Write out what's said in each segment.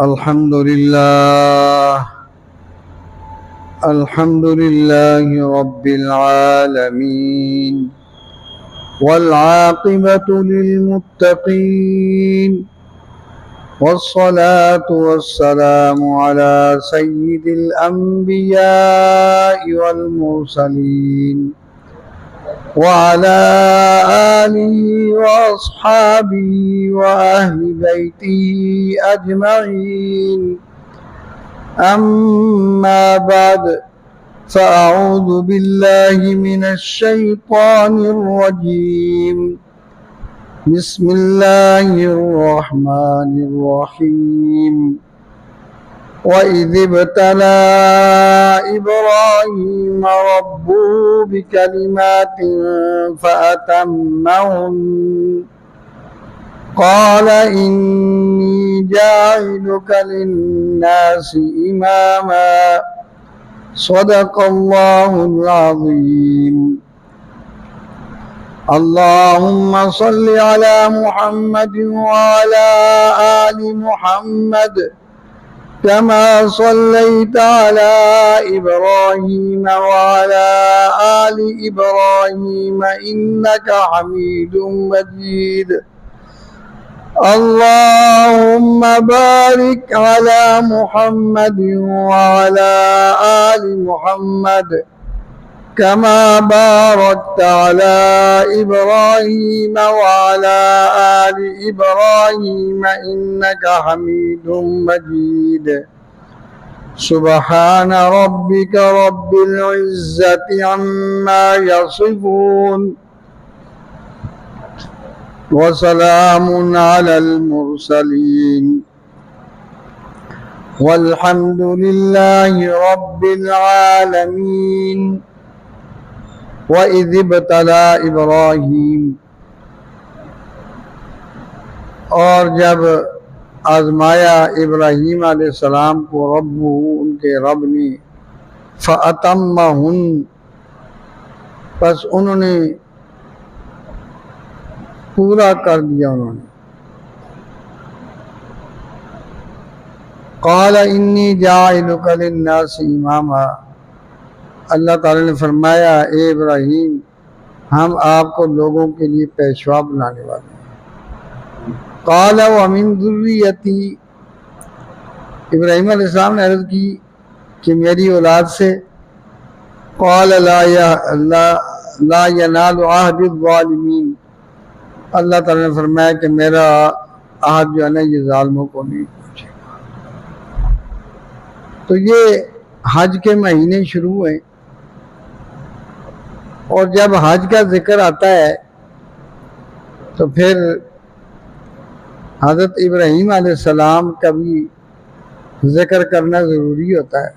الحمد لله رب العالمين والعاقبة للمتقين والصلاة والسلام على سيد الأنبياء والمرسلين وعلى آله وأصحابه وأهل بيته أجمعين. أما بعد، فأعوذ بالله من الشيطان الرجيم. بسم الله الرحمن الرحيم. وَإِذِ ابْتَلَى إِبْرَاهِيمَ رَبُّهُ بِكَلِمَاتٍ فَأَتَمَّهُنَّ قَالَ إِنِّي جَاعِلُكَ لِلنَّاسِ إِمَامًا. صدق الله العظيم. اللهم صل على محمد وعلى آل محمد كما صليت على إبراهيم وعلى آل إبراهيم إنك حميد مجيد. اللهم بارك على محمد وعلى آل محمد كما باركت على إبراهيم وعلى آل إبراهيم إنك حميد مجيد. سبحان ربك رب العزة عما يصفون وسلام على المرسلين والحمد لله رب العالمين. وَإِذِ ابْتَلَى إِبْرَاهِيمَ، اور جب آزمایا ابراہیم علیہ السلام کو ربہ، ان کے رب نے، فَأَتَمَّهُنَّ، پس انہوں نے پورا کر دیا انہوں نے. قَالَ إِنِّي جَاعِلُكَ لِلنَّاسِ إِمَامًا، اللہ تعالیٰ نے فرمایا اے ابراہیم، ہم آپ کو لوگوں کے لیے پیشوا بنانے والے ہیں. قال ومن ذریتی، ابراہیم علیہ السلام نے عرض کی کہ میری اولاد سے. قال لا ینال عہد الظالمین، اللہ تعالیٰ نے فرمایا کہ میرا عہد جو ہے نا یہ ظالموں کو نہیں پہنچے گا. تو یہ حج کے مہینے شروع ہیں، اور جب حج کا ذکر آتا ہے تو پھر حضرت ابراہیم علیہ السلام کا بھی ذکر کرنا ضروری ہوتا ہے،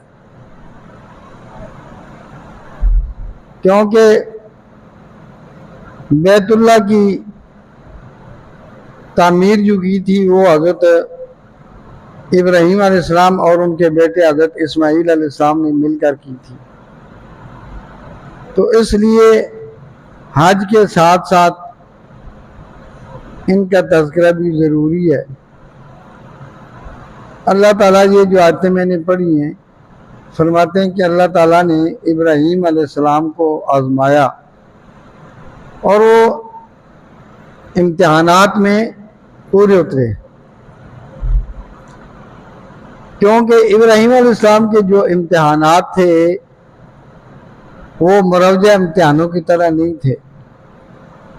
کیونکہ بیت اللہ کی تعمیر جو کی تھی وہ حضرت ابراہیم علیہ السلام اور ان کے بیٹے حضرت اسماعیل علیہ السلام نے مل کر کی تھی. تو اس لیے حج کے ساتھ ساتھ ان کا تذکرہ بھی ضروری ہے. اللہ تعالیٰ یہ جو آیتیں میں نے پڑھی ہیں فرماتے ہیں کہ اللہ تعالیٰ نے ابراہیم علیہ السلام کو آزمایا اور وہ امتحانات میں پورے اترے، کیونکہ ابراہیم علیہ السلام کے جو امتحانات تھے وہ مروجہ امتحانوں کی طرح نہیں تھے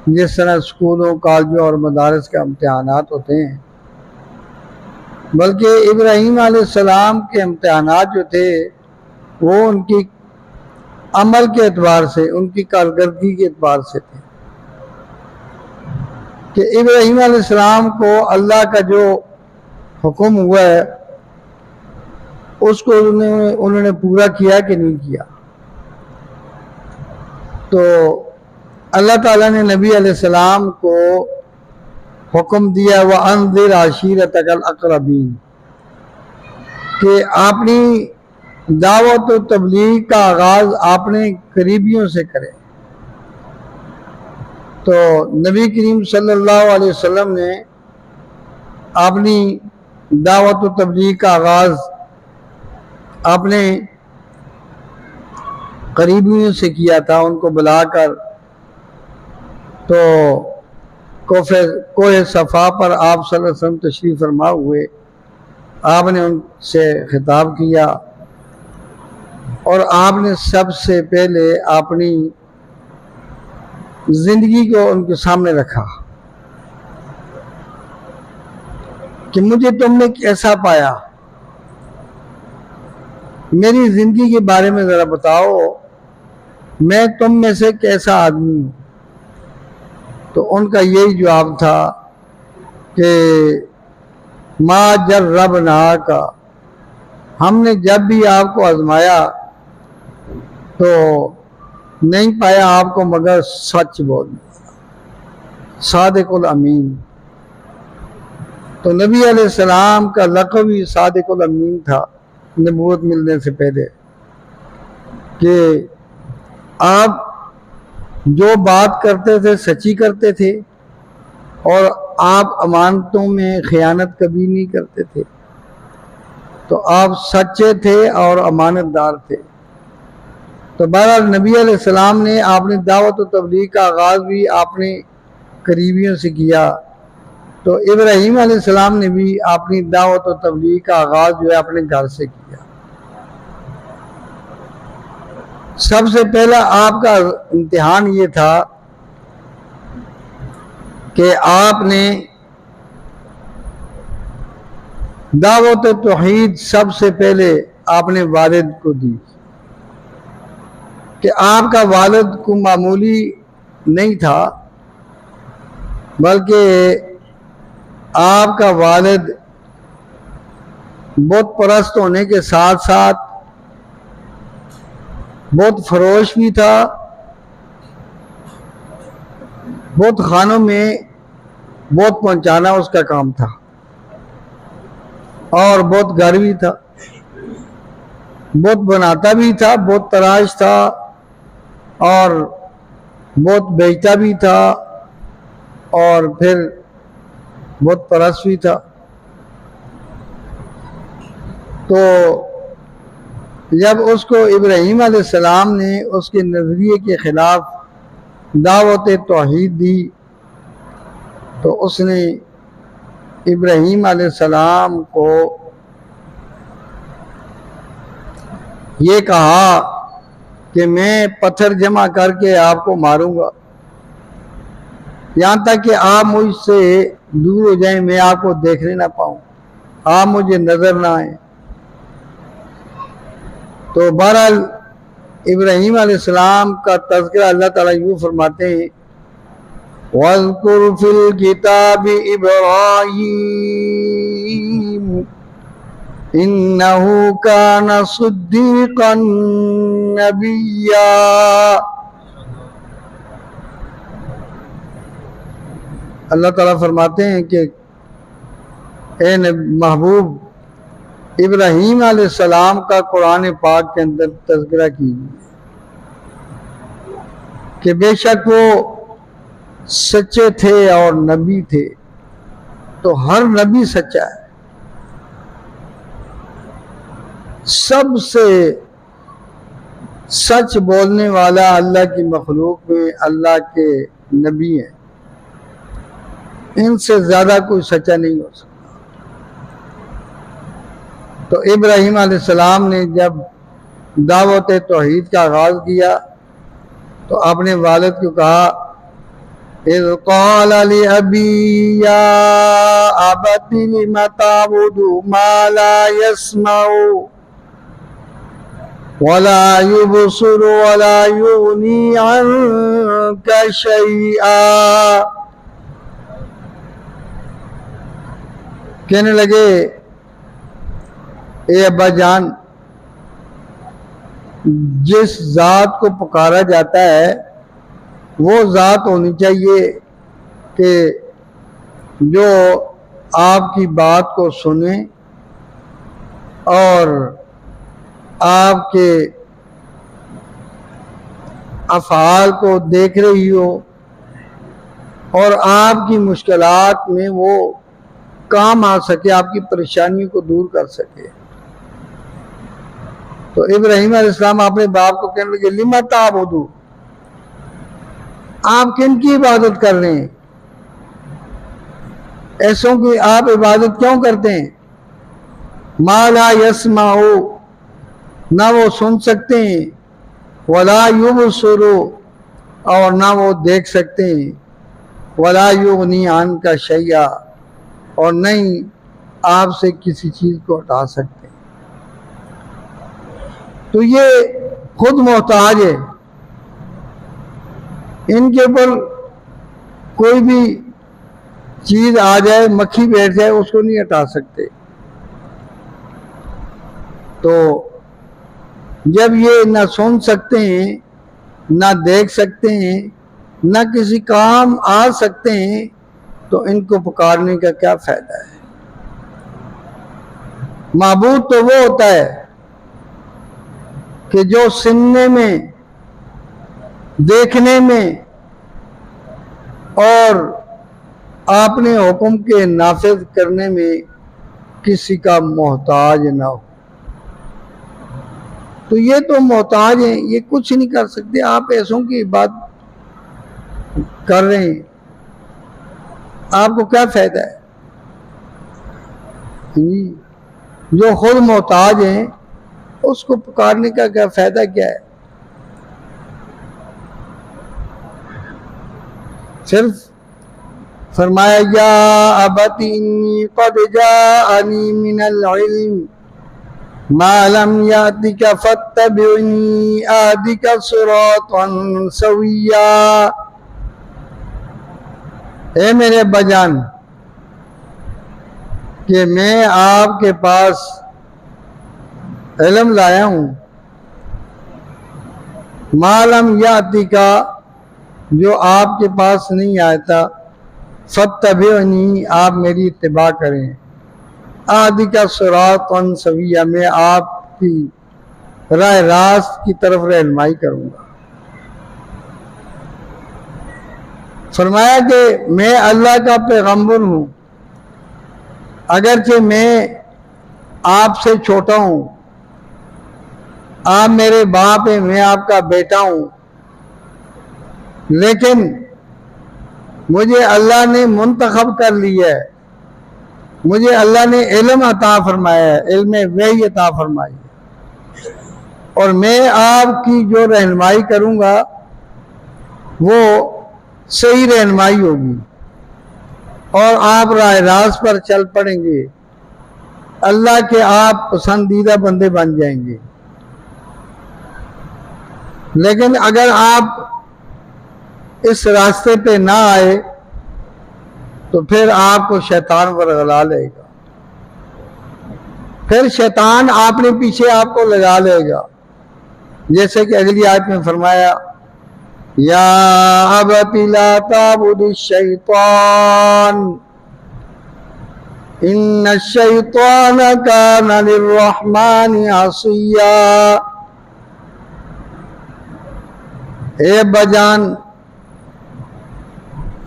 جس طرح اسکولوں، کالجوں اور مدارس کا امتحانات ہوتے ہیں، بلکہ ابراہیم علیہ السلام کے امتحانات جو تھے وہ ان کی عمل کے اعتبار سے، ان کی کارکردگی کے اعتبار سے تھے. کہ ابراہیم علیہ السلام کو اللہ کا جو حکم ہوا ہے اس کو انہوں نے پورا کیا کہ نہیں کیا. تو اللہ تعالیٰ نے نبی علیہ السلام کو حکم دیا وَأَنذِرْ عَشِيرَتَكَ الْأَقْرَبِينَ، کہ اپنی دعوت و تبلیغ کا آغاز اپنے قریبیوں سے کریں. تو نبی کریم صلی اللہ علیہ وسلم نے اپنی دعوت و تبلیغ کا آغاز اپنے قریبیوں سے کیا تھا، ان کو بلا کر تو کوہ صفا پر آپ صلی اللہ علیہ وسلم تشریف فرما ہوئے، آپ نے ان سے خطاب کیا اور آپ نے سب سے پہلے اپنی زندگی کو ان کے سامنے رکھا کہ مجھے تم نے کیسا پایا، میری زندگی کے بارے میں ذرا بتاؤ، میں تم میں سے کیسا آدمی ہوں؟ تو ان کا یہی جواب تھا کہ ما جربناک، ہم نے جب بھی آپ کو آزمایا تو نہیں پایا آپ کو مگر سچ بولنا، صادق الامین۔ تو نبی علیہ السلام کا لقب ہی صادق الامین تھا نبوت ملنے سے پہلے، کہ آپ جو بات کرتے تھے سچی کرتے تھے اور آپ امانتوں میں خیانت کبھی نہیں کرتے تھے، تو آپ سچے تھے اور امانت دار تھے۔ تو بہرحال نبی علیہ السلام نے اپنی دعوت و تبلیغ کا آغاز بھی اپنے قریبیوں سے کیا، تو ابراہیم علیہ السلام نے بھی اپنی دعوت و تبلیغ کا آغاز جو ہے اپنے گھر سے کیا۔ سب سے پہلا آپ کا امتحان یہ تھا کہ آپ نے دعوت توحید سب سے پہلے اپنے والد کو دی، کہ آپ کا والد کو معمولی نہیں تھا، بلکہ آپ کا والد بت پرست ہونے کے ساتھ ساتھ بت فروش بھی تھا، بت خانوں میں بت پہنچانا اس کا کام تھا، اور بت گھر بھی تھا، بت بناتا بھی تھا، بت تراش تھا، اور بت بیچتا بھی تھا، اور پھر بت پرست بھی تھا۔ تو جب اس کو ابراہیم علیہ السلام نے اس کے نظریے کے خلاف دعوت توحید دی، تو اس نے ابراہیم علیہ السلام کو یہ کہا کہ میں پتھر جمع کر کے آپ کو ماروں گا، یہاں تک کہ آپ مجھ سے دور ہو جائیں، میں آپ کو دیکھنے نہ پاؤں، آپ مجھے نظر نہ آئیں۔ تو بہرحال ابراہیم علیہ السلام کا تذکرہ اللہ تعالیٰ یوں فرماتے ہیں، وَاذْكُرْ فِي الْكِتَابِ إِبْرَاهِيمَ إِنَّهُ كَانَ صِدِّيقًا نَبِيًّا۔ اللہ تعالیٰ فرماتے ہیں کہ اے محبوب، ابراہیم علیہ السلام کا قرآن پاک کے اندر تذکرہ کیجیے کہ بے شک وہ سچے تھے اور نبی تھے۔ تو ہر نبی سچا ہے، سب سے سچ بولنے والا اللہ کی مخلوق میں اللہ کے نبی ہیں، ان سے زیادہ کوئی سچا نہیں ہو سکتا۔ تو ابراہیم علیہ السلام نے جب دعوت توحید کا آغاز کیا تو اپنے والد کو کہا، اذ قال لأبی یا ابت لم تعبد ما لا يسمع ولا يبصر ولا يغني عنك شيئا۔ کہنے لگے، اے ابا جان، جس ذات کو پکارا جاتا ہے وہ ذات ہونی چاہیے کہ جو آپ کی بات کو سنے اور آپ کے افعال کو دیکھ رہی ہو، اور آپ کی مشکلات میں وہ کام آ سکے، آپ کی پریشانیوں کو دور کر سکے۔ تو ابراہیم علیہ السلام اپنے باپ کو کہنے لگے لما تعبدو، آپ کن کی عبادت کر رہے ہیں؟ ایسوں کی آپ عبادت کیوں کرتے ہیں؟ ما لا یسمعو، نہ وہ سن سکتے ہیں، ولا یبصرو، اور نہ وہ دیکھ سکتے ہیں، ولا یغنی عنک شیئا، اور نہیں آپ سے کسی چیز کو ہٹا سکتے۔ تو یہ خود محتاج ہے، ان کے اوپر کوئی بھی چیز آ جائے، مکھی بیٹھ جائے، اس کو نہیں ہٹا سکتے۔ تو جب یہ نہ سن سکتے ہیں، نہ دیکھ سکتے ہیں، نہ کسی کام آ سکتے ہیں، تو ان کو پکارنے کا کیا فائدہ ہے؟ معبود تو وہ ہوتا ہے کہ جو سننے میں، دیکھنے میں اور اپنے حکم کے نافذ کرنے میں کسی کا محتاج نہ ہو۔ تو یہ تو محتاج ہیں، یہ کچھ نہیں کر سکتے۔ آپ ایسوں کی بات کر رہے ہیں، آپ کو کیا فائدہ ہے؟ جو خود محتاج ہیں اس کو پکارنے کا کیا فائدہ کیا ہے؟ صرف فرمایا یا ابت انی قد جاءنی من العلم ما لم یأتک فاتبعنی اہدک صراطا سویا۔ اے میرے ابا جان، کہ میں آپ کے پاس علم لایا ہوں، ما لم یأتک، جو آپ کے پاس نہیں آیا تھا، فاتبعنی، آپ میری اتباع کریں، اہدک صراطا سویا، میں آپ کی راہ راست کی طرف رہنمائی کروں گا۔ فرمایا کہ میں اللہ کا پیغمبر ہوں، اگرچہ میں آپ سے چھوٹا ہوں، آپ میرے باپ ہیں، میں آپ کا بیٹا ہوں، لیکن مجھے اللہ نے منتخب کر لیا ہے، مجھے اللہ نے علم عطا فرمایا ہے، علم وحی عطا فرمائی ہے، اور میں آپ کی جو رہنمائی کروں گا وہ صحیح رہنمائی ہوگی، اور آپ راہ راست پر چل پڑیں گے، اللہ کے آپ پسندیدہ بندے بن جائیں گے۔ لیکن اگر آپ اس راستے پہ نہ آئے تو پھر آپ کو شیطان ورغلا لے گا، پھر شیطان اپنے پیچھے آپ کو لگا لے گا، جیسے کہ اگلی آیت میں فرمایا یا ابت لا تعبد الشیطان ان الشیطان کان للرحمن عصیا۔ اے ابا جان،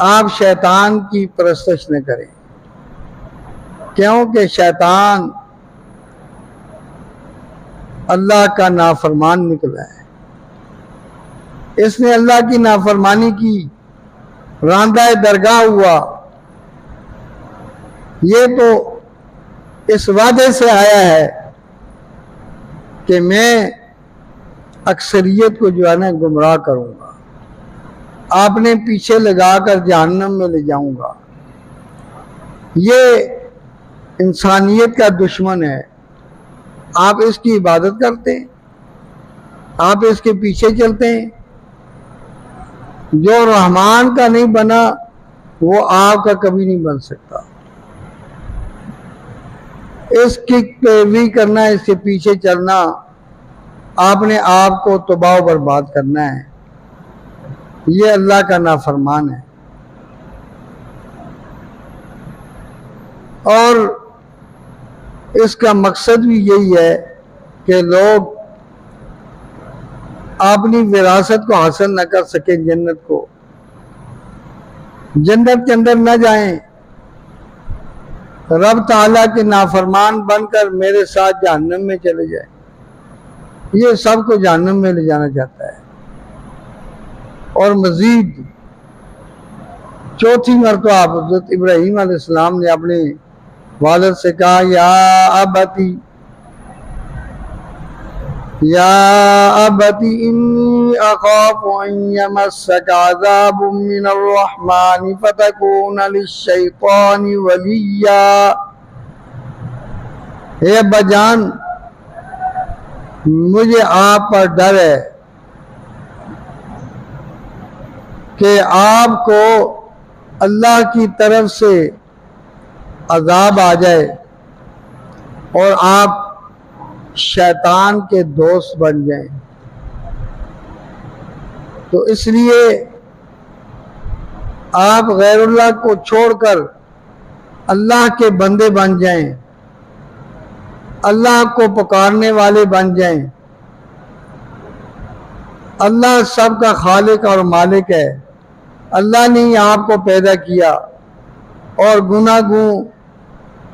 آپ شیطان کی پرستش نہ کریں، کیونکہ شیطان اللہ کا نافرمان نکلا ہے، اس نے اللہ کی نافرمانی کی، راندہ درگاہ ہوا۔ یہ تو اس وعدے سے آیا ہے کہ میں اکثریت کو جو ہے نا گمراہ کروں گا، آپ نے پیچھے لگا کر جہنم میں لے جاؤں گا۔ یہ انسانیت کا دشمن ہے، آپ اس کی عبادت کرتے ہیں، آپ اس کے پیچھے چلتے ہیں۔ جو رحمان کا نہیں بنا وہ آپ کا کبھی نہیں بن سکتا۔ اس کی پیروی کرنا، اس کے پیچھے چلنا، آپ نے آپ کو تباہ و برباد کرنا ہے، یہ اللہ کا نافرمان ہے۔ اور اس کا مقصد بھی یہی ہے کہ لوگ اپنی وراثت کو حاصل نہ کر سکیں، جنت کو، جنت کے اندر نہ جائیں، رب تعالیٰ کے نافرمان بن کر میرے ساتھ جہنم میں چلے جائیں۔ یہ سب کو جہنم میں لے جانا چاہتا ہے۔ اور مزید چوتھی مرتبہ حضرت ابراہیم علیہ السلام نے اپنے والد سے کہا یا ابتی انی اخاف ان یمسک عذاب من الرحمن فتکون للشیطان ولیا۔ اے ابا جان، مجھے آپ پر ڈر ہے کہ آپ کو اللہ کی طرف سے عذاب آ جائے اور آپ شیطان کے دوست بن جائیں۔ تو اس لیے آپ غیر اللہ کو چھوڑ کر اللہ کے بندے بن جائیں، اللہ کو پکارنے والے بن جائیں۔ اللہ سب کا خالق اور مالک ہے۔ اللہ نے آپ کو پیدا کیا اور گناہ گوں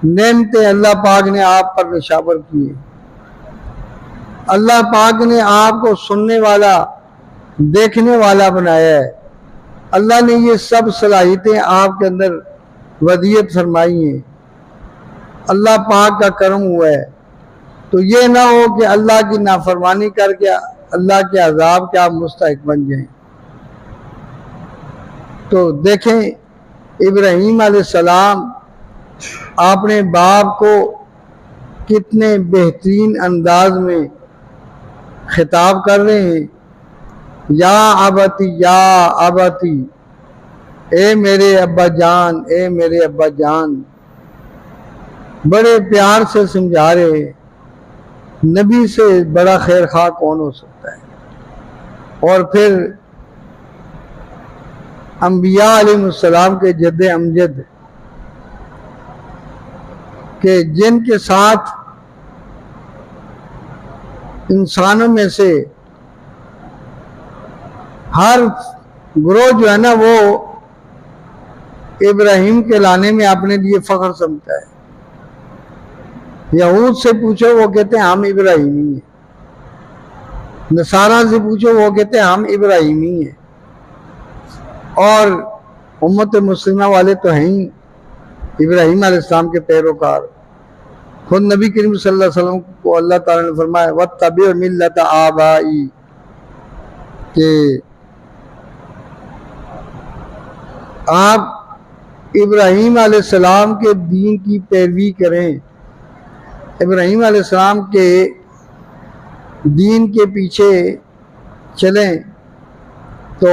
نعمتیں اللہ پاک نے آپ پر نشاور کی۔ اللہ پاک نے آپ کو سننے والا، دیکھنے والا بنایا ہے۔ اللہ نے یہ سب صلاحیتیں آپ کے اندر ودیعت فرمائی ہیں۔ اللہ پاک کا کرم ہوا ہے۔ تو یہ نہ ہو کہ اللہ کی نافرمانی کر کے اللہ کے عذاب کے آپ مستحق بن جائیں۔ تو دیکھیں ابراہیم علیہ السلام اپنے باپ کو کتنے بہترین انداز میں خطاب کر رہے ہیں۔ یا ابتی، یا ابتی، اے میرے ابا جان، اے میرے ابا جان، بڑے پیار سے سمجھا رہے ہیں۔ نبی سے بڑا خیر خواہ کون ہو سکتا ہے؟ اور پھر انبیاء علیہ السلام کے جد امجد کہ جن کے ساتھ انسانوں میں سے ہر گروہ جو ہے نا وہ ابراہیم کے لانے میں اپنے لیے فخر سمجھتا ہے۔ یہود سے پوچھو وہ کہتے ہیں ہم ابراہیمی ہیں، نصارہ سے پوچھو وہ کہتے ہیں ہم ابراہیمی ہیں، اور امت مسلمہ والے تو ہیں ہی ابراہیم علیہ السلام کے پیروکار۔ خود نبی کریم صلی اللہ علیہ وسلم کو اللہ تعالیٰ نے فرمایا وَاتَّبِعْ مِلَّةَ آبَائِي، کہ آپ ابراہیم علیہ السلام کے دین کی پیروی کریں، ابراہیم علیہ السلام کے دین کے پیچھے چلیں۔ تو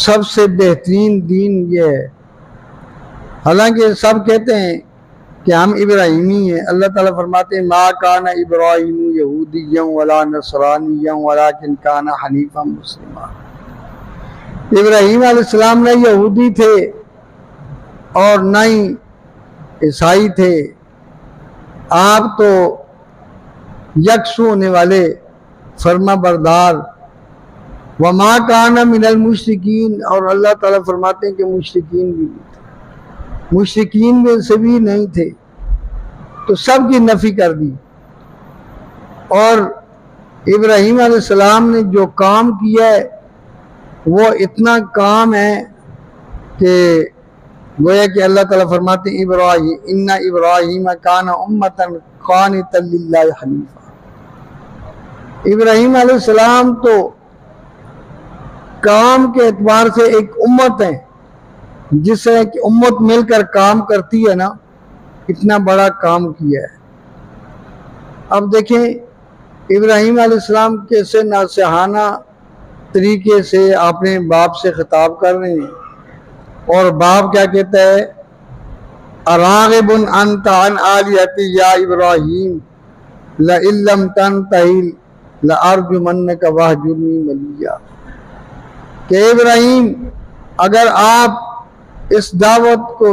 سب سے بہترین دین یہ ہے۔ حالانکہ سب کہتے ہیں کہ ہم ابراہیمی ہیں۔ اللہ تعالیٰ فرماتے ہیں ما کان ابراہیم یہودیا ولا نصرانیا ولکن کان حنیفا مسلما۔ ابراہیم علیہ السلام نہ یہودی تھے اور نہ ہی عیسائی تھے، آپ تو یکسو ہونے والے، فرما بردار، وما کان من المشرکین، اور اللہ تعالیٰ فرماتے ہیں کہ مشرکین بھی نہیں تھے، مشرکین میں سے بھی نہیں تھے۔ تو سب کی نفی کر دی۔ اور ابراہیم علیہ السلام نے جو کام کیا ہے وہ اتنا کام ہے کہ گویا کہ اللہ تعالیٰ فرماتے ہیں ابراہیم ان ابراہیم کان امتا قانتا للہ حنیفا۔ ابراہیم علیہ السلام تو کام کے اعتبار سے ایک امت ہے، جس طرح کہ امت مل کر کام کرتی ہے نا، اتنا بڑا کام کیا ہے۔ اب دیکھیں ابراہیم علیہ السلام کیسے ناصحانہ طریقے سے اپنے باپ سے خطاب کر رہے ہیں، اور باپ کیا کہتا ہے اراغب انت عن آلہتی یا ابراہیم لئن لم تنتہی لارجمنک واہجرنی ملیا، کہ ابراہیم اگر آپ اس دعوت کو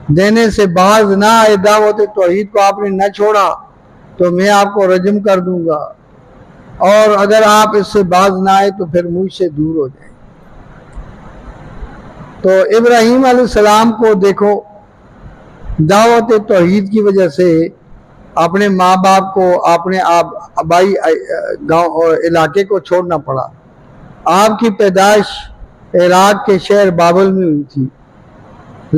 دینے سے باز نہ آئے، دعوت توحید کو آپ نے نہ چھوڑا تو میں آپ کو رجم کر دوں گا، اور اگر آپ اس سے باز نہ آئے تو پھر مجھ سے دور ہو جائیں۔ تو ابراہیم علیہ السلام کو دیکھو دعوت توحید کی وجہ سے اپنے ماں باپ کو اپنے آبائی گاؤں اور علاقے کو چھوڑنا پڑا. آپ کی پیدائش عراق کے شہر بابل میں ہوئی تھی،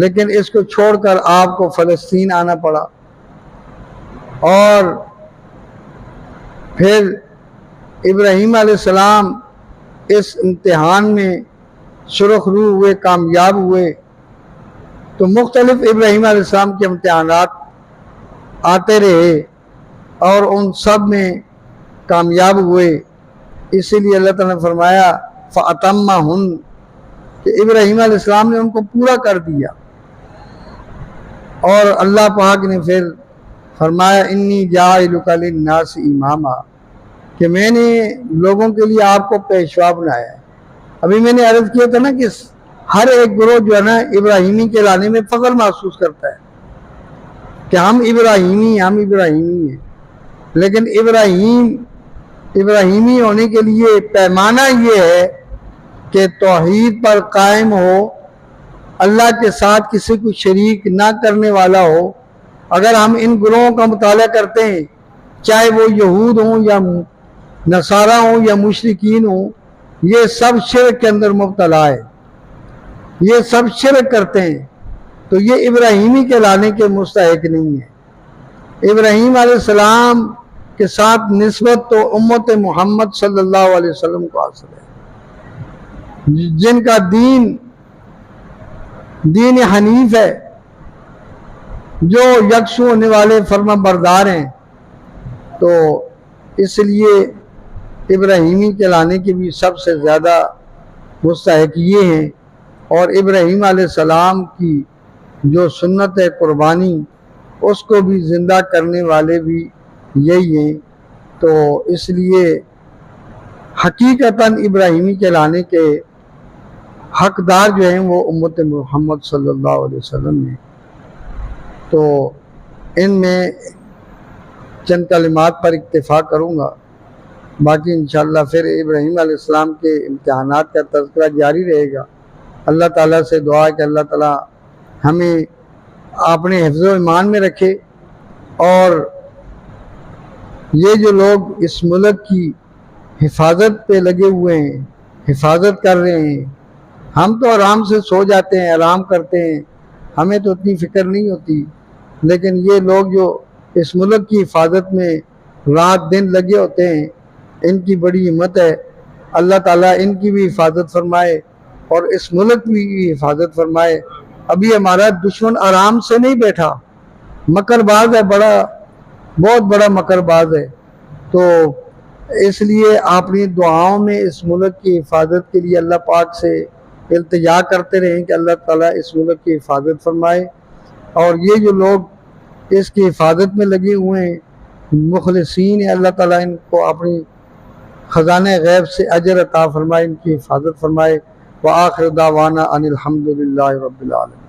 لیکن اس کو چھوڑ کر آپ کو فلسطین آنا پڑا. اور پھر ابراہیم علیہ السلام اس امتحان میں سرخ روح ہوئے، کامیاب ہوئے. تو مختلف ابراہیم علیہ السلام کے امتحانات آتے رہے اور ان سب میں کامیاب ہوئے. اسی لیے اللہ تعالیٰ نے فرمایا فَأَتَمَّهُنَّ کہ ابراہیم علیہ السلام نے ان کو پورا کر دیا. اور اللہ پاک نے پھر فرمایا انی جاعلک للناس اماما کہ میں نے لوگوں کے لیے آپ کو پیشوا بنایا ہے. ابھی میں نے عرض کیا تھا نا کہ ہر ایک گروہ جو ہے نا ابراہیمی کے لانے میں فخر محسوس کرتا ہے کہ ہم ابراہیمی ہیں، لیکن ابراہیمی ہونے کے لیے پیمانہ یہ ہے کہ توحید پر قائم ہو، اللہ کے ساتھ کسی کو شریک نہ کرنے والا ہو. اگر ہم ان گروہوں کا مطالعہ کرتے ہیں، چاہے وہ یہود ہوں یا نصارہ ہوں یا مشرکین ہوں، یہ سب شرک کے اندر مبتلا ہے، یہ سب شرک کرتے ہیں. تو یہ ابراہیمی کے لانے کے مستحق نہیں ہے. ابراہیم علیہ السلام کے ساتھ نسبت تو امت محمد صلی اللہ علیہ وسلم کو حاصل ہے، جن کا دین حنیف ہے، جو یکسو ہونے والے فرما بردار ہیں. تو اس لیے ابراہیمی کے لانے کے بھی سب سے زیادہ مستحق یہ ہیں. اور ابراہیم علیہ السلام کی جو سنت ہے قربانی، اس کو بھی زندہ کرنے والے بھی یہی ہیں. تو اس لیے حقیقتاً ابراہیمی کے لانے کے حقدار جو ہیں وہ امت محمد صلی اللہ علیہ وسلم ہیں. تو ان میں چند کلمات پر اکتفا کروں گا، باقی انشاءاللہ پھر ابراہیم علیہ السلام کے امتحانات کا تذکرہ جاری رہے گا. اللہ تعالیٰ سے دعا ہے کہ اللہ تعالیٰ ہمیں اپنے حفظ و ایمان میں رکھے، اور یہ جو لوگ اس ملک کی حفاظت پہ لگے ہوئے ہیں، حفاظت کر رہے ہیں، ہم تو آرام سے سو جاتے ہیں، آرام کرتے ہیں، ہمیں تو اتنی فکر نہیں ہوتی، لیکن یہ لوگ جو اس ملک کی حفاظت میں رات دن لگے ہوتے ہیں، ان کی بڑی ہمت ہے. اللہ تعالیٰ ان کی بھی حفاظت فرمائے اور اس ملک کی بھی حفاظت فرمائے. ابھی ہمارا دشمن آرام سے نہیں بیٹھا، مکر باز ہے، بہت بڑا مکر باز ہے. تو اس لیے اپنی دعاؤں میں اس ملک کی حفاظت کے لیے اللہ پاک سے التجا کرتے رہیں کہ اللہ تعالیٰ اس ملک کی حفاظت فرمائے. اور یہ جو لوگ اس کی حفاظت میں لگے ہوئے ہیں، مخلصین ہیں، اللہ تعالیٰ ان کو اپنی خزانہ غیب سے اجر عطا فرمائے، ان کی حفاظت فرمائے. وآخر دعوانا ان الحمد للہ رب العالمین.